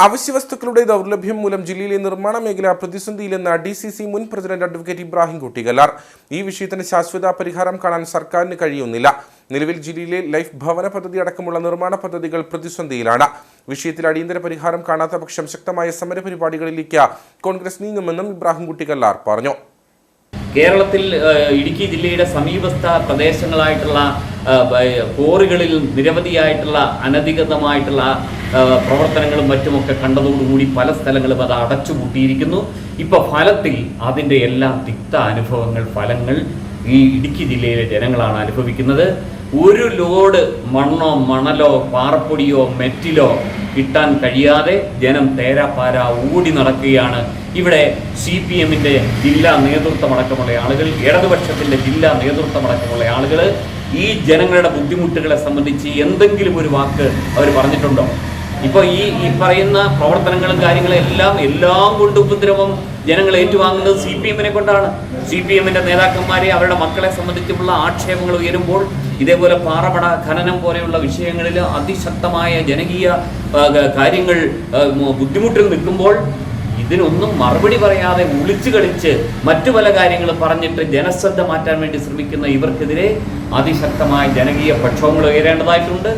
അവശ്യവസ്തുക്കളുടെ ദൗർലഭ്യം മൂലം ജില്ലയിലെ നിർമ്മാണ മേഖല പ്രതിസന്ധിയിലെന്ന DCC മുൻ പ്രസിഡന്റ് അഡ്വക്കേറ്റ് ഇബ്രാഹിം കുട്ടി കല്ലാർ. ഈ വിഷയത്തിന് ശാശ്വത പരിഹാരം കാണാൻ സർക്കാരിന് കഴിയുന്നില്ല. നിലവിൽ ജില്ലയിലെ ലൈഫ് ഭവന പദ്ധതി അടക്കമുള്ള നിർമ്മാണ പദ്ധതികൾ പ്രതിസന്ധിയിലാണ്. വിഷയത്തിൽ അടിയന്തര പരിഹാരം കാണാത്ത പക്ഷം ശക്തമായ സമരപരിപാടികളിലേക്ക് കോൺഗ്രസ് നീങ്ങുമെന്നും ഇബ്രാഹിം കുട്ടി കല്ലാർ പറഞ്ഞു. കേരളത്തിൽ ഇടുക്കി ജില്ലയുടെ സമീപസ്ഥ പ്രദേശങ്ങളായിട്ടുള്ള കോറികളിൽ നിരവധിയായിട്ടുള്ള അനധികൃതമായിട്ടുള്ള പ്രവർത്തനങ്ങളും മറ്റുമൊക്കെ കണ്ടതോടുകൂടി പല സ്ഥലങ്ങളും അത് അടച്ചുപൂട്ടിയിരിക്കുന്നു. ഇപ്പോൾ ഫലത്തിൽ അതിൻ്റെ എല്ലാ തിക്ത ഫലങ്ങൾ ഈ ഇടുക്കി ജില്ലയിലെ ജനങ്ങളാണ് അനുഭവിക്കുന്നത്. ഒരു ലോഡ് മണ്ണോ മണലോ പാറപ്പൊടിയോ മെറ്റിലോ കിട്ടാൻ കഴിയാതെ ജനം തേരാപ്പാര ഓടി നടക്കുകയാണ്. ഇവിടെ CPM-ന്റെ ജില്ലാ നേതൃത്വമടക്കമുള്ള ആളുകൾ, ഇടതുപക്ഷത്തിൻ്റെ ജില്ലാ നേതൃത്വമടക്കമുള്ള ആളുകൾ ഈ ജനങ്ങളുടെ ബുദ്ധിമുട്ടുകളെ സംബന്ധിച്ച് എന്തെങ്കിലും ഒരു വാക്ക് അവർ പറഞ്ഞിട്ടുണ്ടോ? ഇപ്പോൾ ഈ പറയുന്ന പ്രവർത്തനങ്ങളും കാര്യങ്ങളും എല്ലാം കൊണ്ട് ഉപദ്രവം ജനങ്ങൾ ഏറ്റുവാങ്ങുന്നത് CPM-നെ കൊണ്ടാണ്. CPM-ന്റെ നേതാക്കന്മാരെ, അവരുടെ മക്കളെ സംബന്ധിച്ചുള്ള ആക്ഷേപങ്ങൾ ഉയരുമ്പോൾ ഇതേപോലെ പാറപട ഖനനം പോലെയുള്ള വിഷയങ്ങളിൽ അതിശക്തമായ ജനകീയ കാര്യങ്ങൾ ബുദ്ധിമുട്ടിൽ നിൽക്കുമ്പോൾ ഇതിനൊന്നും മറുപടി പറയാതെ ഒളിച്ചു കളിച്ച് മറ്റു പല കാര്യങ്ങളും പറഞ്ഞിട്ട് ജനശ്രദ്ധ മാറ്റാൻ വേണ്ടി ശ്രമിക്കുന്ന ഇവർക്കെതിരെ അതിശക്തമായ ജനകീയ പ്രക്ഷോഭങ്ങൾ ഉയരേണ്ടതായിട്ടുണ്ട്.